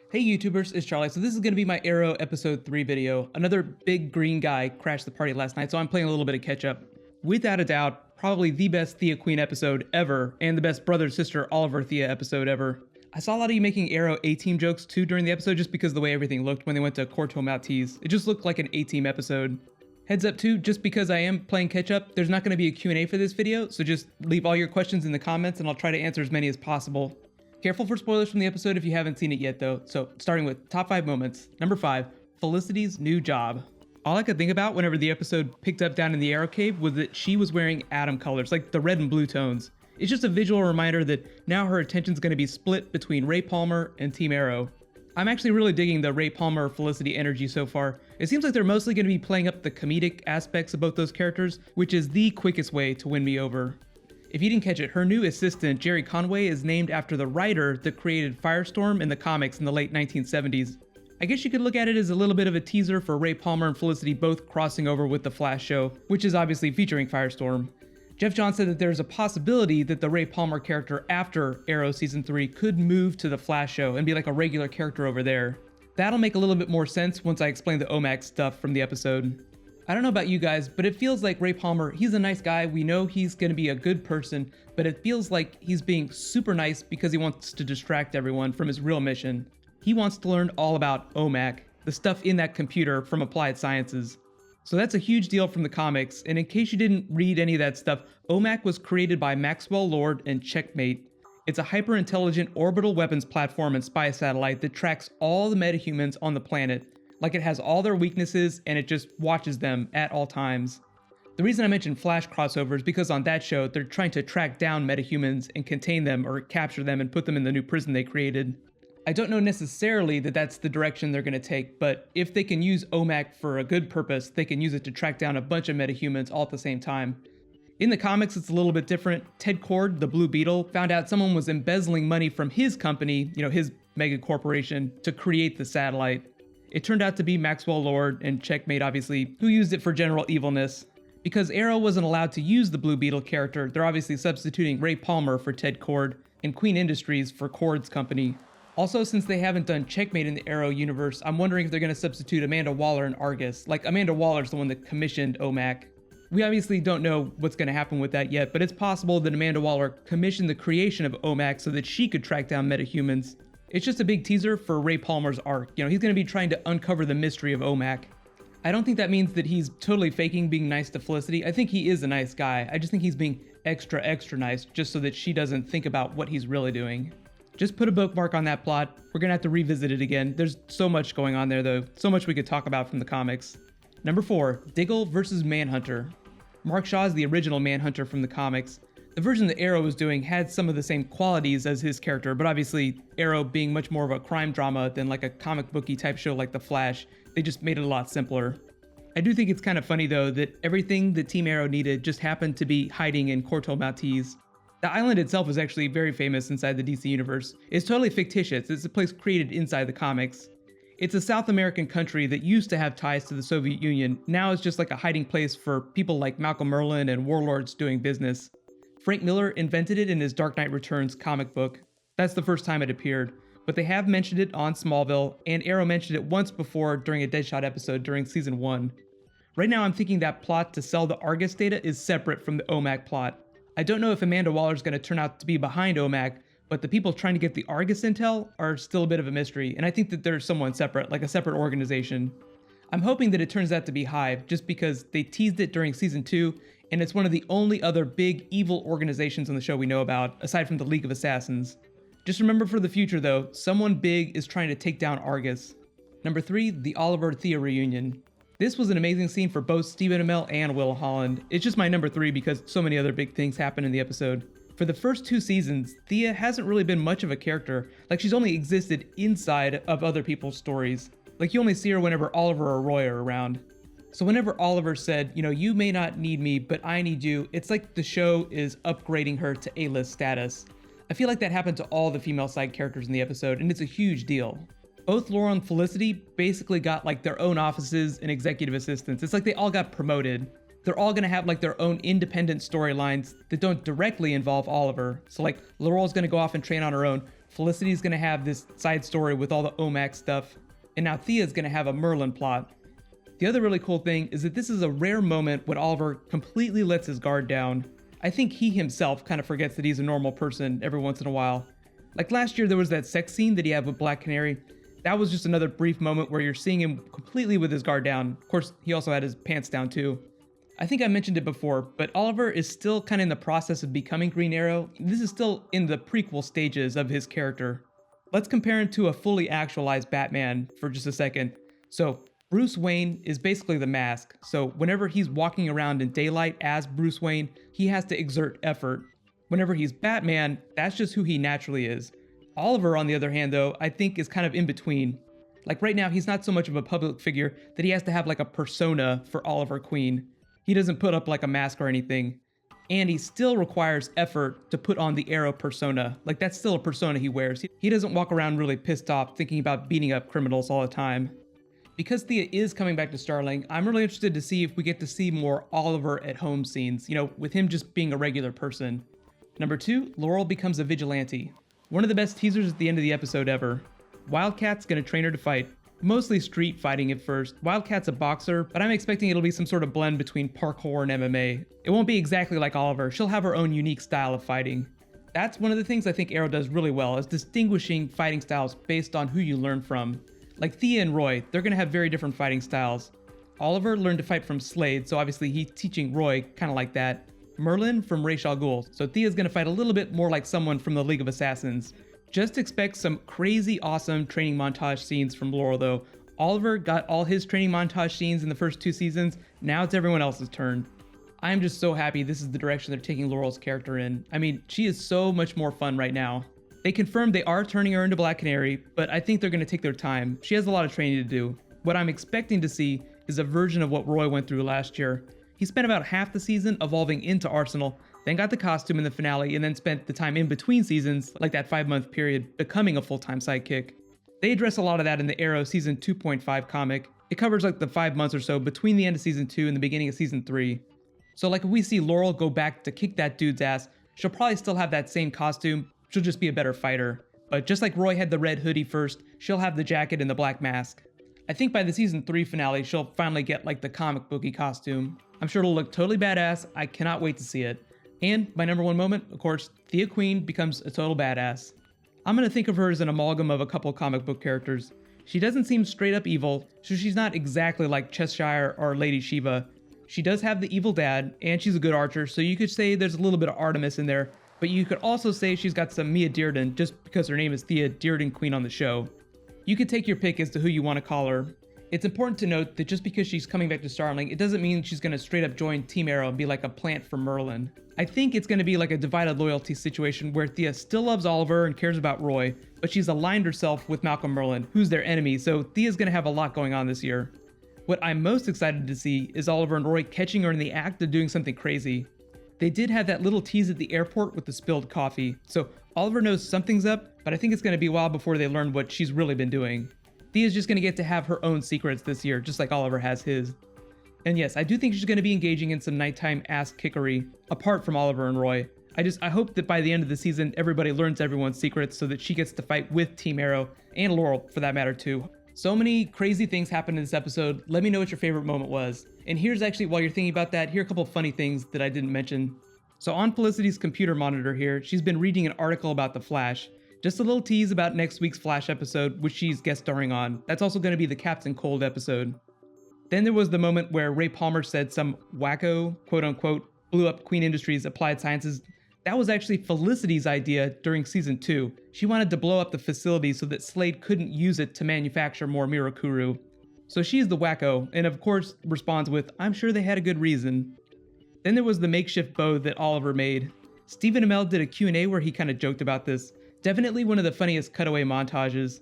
Hey YouTubers, it's Charlie. So this is going to be my Arrow episode 3 video. Another big green guy crashed the party last night, so I'm playing a little bit of catch up. Without a doubt, probably the best Thea Queen episode ever, and the best brother-sister Oliver Thea episode ever. I saw a lot of you making Arrow A-Team jokes too during the episode just because of the way everything looked when they went to Corto Maltese. It just looked like an A-Team episode. Heads up too, just because I am playing catch up, there's not going to be a Q&A for this video, so just leave all your questions in the comments and I'll try to answer as many as possible. Careful for spoilers from the episode if you haven't seen it yet though. So starting with top 5 moments. Number 5, Felicity's new job. All I could think about whenever the episode picked up down in the Arrow Cave was that she was wearing Atom colors, like the red and blue tones. It's just a visual reminder that now her attention's going to be split between Ray Palmer and Team Arrow. I'm actually really digging the Ray Palmer Felicity energy so far. It seems like they're mostly going to be playing up the comedic aspects of both those characters, which is the quickest way to win me over. If you didn't catch it, her new assistant, Jerry Conway, is named after the writer that created Firestorm in the comics in the late 1970s. I guess you could look at it as a little bit of a teaser for Ray Palmer and Felicity both crossing over with the Flash show, which is obviously featuring Firestorm. Jeff John said that there's a possibility that the Ray Palmer character after Arrow Season 3 could move to the Flash show and be like a regular character over there. That'll make a little bit more sense once I explain the OMAC stuff from the episode. I don't know about you guys, but it feels like Ray Palmer, he's a nice guy, we know he's going to be a good person, but it feels like he's being super nice because he wants to distract everyone from his real mission. He wants to learn all about OMAC, the stuff in that computer from Applied Sciences. So that's a huge deal from the comics, and in case you didn't read any of that stuff, OMAC was created by Maxwell Lord and Checkmate. It's a hyper-intelligent orbital weapons platform and spy satellite that tracks all the metahumans on the planet. Like it has all their weaknesses and it just watches them at all times. The reason I mentioned Flash crossover is because on that show, they're trying to track down metahumans and contain them or capture them and put them in the new prison they created. I don't know necessarily that that's the direction they're going to take, but if they can use OMAC for a good purpose, they can use it to track down a bunch of metahumans all at the same time. In the comics, it's a little bit different. Ted Kord, the Blue Beetle, found out someone was embezzling money from his company, his mega corporation, to create the satellite. It turned out to be Maxwell Lord and Checkmate, obviously, who used it for general evilness. Because Arrow wasn't allowed to use the Blue Beetle character, they're obviously substituting Ray Palmer for Ted Kord and Queen Industries for Kord's company. Also, since they haven't done Checkmate in the Arrow universe, I'm wondering if they're going to substitute Amanda Waller and Argus. Like, Amanda Waller's the one that commissioned OMAC. We obviously don't know what's going to happen with that yet, but it's possible that Amanda Waller commissioned the creation of OMAC so that she could track down metahumans. It's just a big teaser for Ray Palmer's arc. He's going to be trying to uncover the mystery of OMAC. I don't think that means that he's totally faking being nice to Felicity. I think he is a nice guy. I just think he's being extra nice just so that she doesn't think about what he's really doing. Just put a bookmark on that plot. We're going to have to revisit it again. There's so much going on there though. So much we could talk about from the comics. Number 4, Diggle versus Manhunter. Mark Shaw is the original Manhunter from the comics. The version that Arrow was doing had some of the same qualities as his character, but obviously Arrow being much more of a crime drama than like a comic booky type show like The Flash, they just made it a lot simpler. I do think it's kind of funny though that everything that Team Arrow needed just happened to be hiding in Corto Maltese. The island itself is actually very famous inside the DC universe. It's totally fictitious, it's a place created inside the comics. It's a South American country that used to have ties to the Soviet Union, now it's just like a hiding place for people like Malcolm Merlyn and warlords doing business. Frank Miller invented it in his Dark Knight Returns comic book. That's the first time it appeared, but they have mentioned it on Smallville, and Arrow mentioned it once before during a Deadshot episode during Season 1. Right now I'm thinking that plot to sell the Argus data is separate from the OMAC plot. I don't know if Amanda Waller is going to turn out to be behind OMAC, but the people trying to get the Argus intel are still a bit of a mystery, and I think that there's someone separate, like a separate organization. I'm hoping that it turns out to be Hive, just because they teased it during Season 2, and it's one of the only other big evil organizations on the show we know about, aside from the League of Assassins. Just remember for the future though, someone big is trying to take down Argus. Number 3, the Oliver Thea reunion. This was an amazing scene for both Stephen Amell and Will Holland. It's just my number 3 because so many other big things happen in the episode. For the first 2 seasons, Thea hasn't really been much of a character, like she's only existed inside of other people's stories. Like you only see her whenever Oliver or Roy are around. So whenever Oliver said, you may not need me, but I need you, it's like the show is upgrading her to A-list status. I feel like that happened to all the female side characters in the episode, and it's a huge deal. Both Laurel and Felicity basically got like their own offices and executive assistants. It's like they all got promoted. They're all gonna have like their own independent storylines that don't directly involve Oliver. So like Laurel's gonna go off and train on her own. Felicity's gonna have this side story with all the OMAC stuff, and now Thea's gonna have a Merlin plot. The other really cool thing is that this is a rare moment when Oliver completely lets his guard down. I think he himself kind of forgets that he's a normal person every once in a while. Like last year there was that sex scene that he had with Black Canary. That was just another brief moment where you're seeing him completely with his guard down. Of course, he also had his pants down too. I think I mentioned it before, but Oliver is still kind of in the process of becoming Green Arrow. This is still in the prequel stages of his character. Let's compare him to a fully actualized Batman for just a second. So Bruce Wayne is basically the mask. So whenever he's walking around in daylight as Bruce Wayne, he has to exert effort. Whenever he's Batman, that's just who he naturally is. Oliver, on the other hand, though, I think is kind of in between. Like right now, he's not so much of a public figure that he has to have like a persona for Oliver Queen. He doesn't put up like a mask or anything. And he still requires effort to put on the Arrow persona. Like that's still a persona he wears. He doesn't walk around really pissed off thinking about beating up criminals all the time. Because Thea is coming back to Starling, I'm really interested to see if we get to see more Oliver at home scenes, with him just being a regular person. Number 2, Laurel becomes a vigilante. One of the best teasers at the end of the episode ever. Wildcat's gonna train her to fight. Mostly street fighting at first. Wildcat's a boxer, but I'm expecting it'll be some sort of blend between parkour and MMA. It won't be exactly like Oliver. She'll have her own unique style of fighting. That's one of the things I think Arrow does really well, is distinguishing fighting styles based on who you learn from. Like Thea and Roy, they're gonna have very different fighting styles. Oliver learned to fight from Slade, so obviously he's teaching Roy kind of like that. Merlin from Ra's al Ghul, so Thea's gonna fight a little bit more like someone from the League of Assassins. Just expect some crazy awesome training montage scenes from Laurel though. Oliver got all his training montage scenes in the first 2 seasons, now it's everyone else's turn. I'm just so happy this is the direction they're taking Laurel's character in. I mean, she is so much more fun right now. They confirmed they are turning her into Black Canary, but I think they're gonna take their time. She has a lot of training to do. What I'm expecting to see is a version of what Roy went through last year. He spent about half the season evolving into Arsenal, then got the costume in the finale, and then spent the time in between seasons, like that 5-month period, becoming a full-time sidekick. They address a lot of that in the Arrow Season 2.5 comic. It covers like the 5 months or so between the end of Season 2 and the beginning of Season 3. So like if we see Laurel go back to kick that dude's ass, she'll probably still have that same costume, she'll just be a better fighter. But just like Roy had the red hoodie first, she'll have the jacket and the black mask. I think by the Season 3 finale, she'll finally get like the comic booky costume. I'm sure it'll look totally badass, I cannot wait to see it. And my number 1 moment, of course, Thea Queen becomes a total badass. I'm gonna think of her as an amalgam of a couple comic book characters. She doesn't seem straight up evil, so she's not exactly like Cheshire or Lady Shiva. She does have the evil dad, and she's a good archer, so you could say there's a little bit of Artemis in there, but you could also say she's got some Mia Dearden just because her name is Thea Dearden Queen on the show. You could take your pick as to who you want to call her. It's important to note that just because she's coming back to Starling, it doesn't mean she's gonna straight up join Team Arrow and be like a plant for Merlin. I think it's gonna be like a divided loyalty situation where Thea still loves Oliver and cares about Roy, but she's aligned herself with Malcolm Merlin, who's their enemy, so Thea's gonna have a lot going on this year. What I'm most excited to see is Oliver and Roy catching her in the act of doing something crazy. They did have that little tease at the airport with the spilled coffee, so Oliver knows something's up, but I think it's gonna be a while before they learn what she's really been doing. Thea's just gonna get to have her own secrets this year, just like Oliver has his. And yes, I do think she's gonna be engaging in some nighttime ass kickery, apart from Oliver and Roy. I hope that by the end of the season, everybody learns everyone's secrets so that she gets to fight with Team Arrow, and Laurel for that matter too. So many crazy things happened in this episode. Let me know what your favorite moment was. And here's actually, while you're thinking about that, here are a couple funny things that I didn't mention. So on Felicity's computer monitor here, she's been reading an article about The Flash. Just a little tease about next week's Flash episode, which she's guest starring on. That's also going to be the Captain Cold episode. Then there was the moment where Ray Palmer said some wacko, quote unquote, blew up Queen Industries Applied Sciences. That was actually Felicity's idea during season 2. She wanted to blow up the facility so that Slade couldn't use it to manufacture more Mirakuru. So she's the wacko, and of course responds with, "I'm sure they had a good reason." Then there was the makeshift bow that Oliver made. Stephen Amell did a Q&A where he kind of joked about this. Definitely one of the funniest cutaway montages.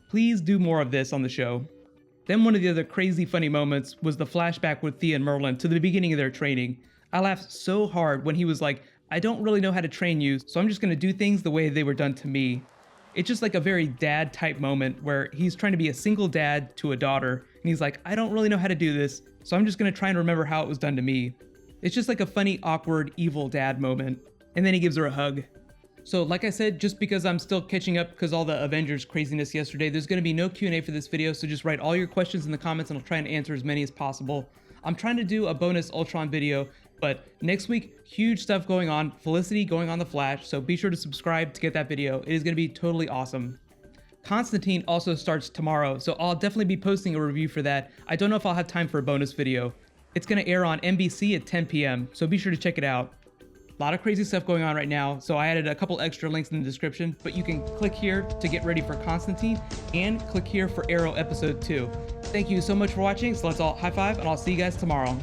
Please do more of this on the show. Then one of the other crazy funny moments was the flashback with Thea and Merlin to the beginning of their training. I laughed so hard when he was like, "I don't really know how to train you, so I'm just gonna do things the way they were done to me." It's just like a very dad type moment where he's trying to be a single dad to a daughter, and he's like, "I don't really know how to do this, so I'm just gonna try and remember how it was done to me." It's just like a funny, awkward, evil dad moment. And then he gives her a hug. So like I said, just because I'm still catching up because all the Avengers craziness yesterday, there's going to be no Q&A for this video, so just write all your questions in the comments and I'll try and answer as many as possible. I'm trying to do a bonus Ultron video, but next week, huge stuff going on, Felicity going on The Flash, so be sure to subscribe to get that video. It is going to be totally awesome. Constantine also starts tomorrow, so I'll definitely be posting a review for that. I don't know if I'll have time for a bonus video. It's going to air on NBC at 10 p.m., so be sure to check it out. A lot of crazy stuff going on right now, so I added a couple extra links in the description, but you can click here to get ready for Constantine and click here for Arrow episode 2. Thank you so much for watching, so let's all high five and I'll see you guys tomorrow.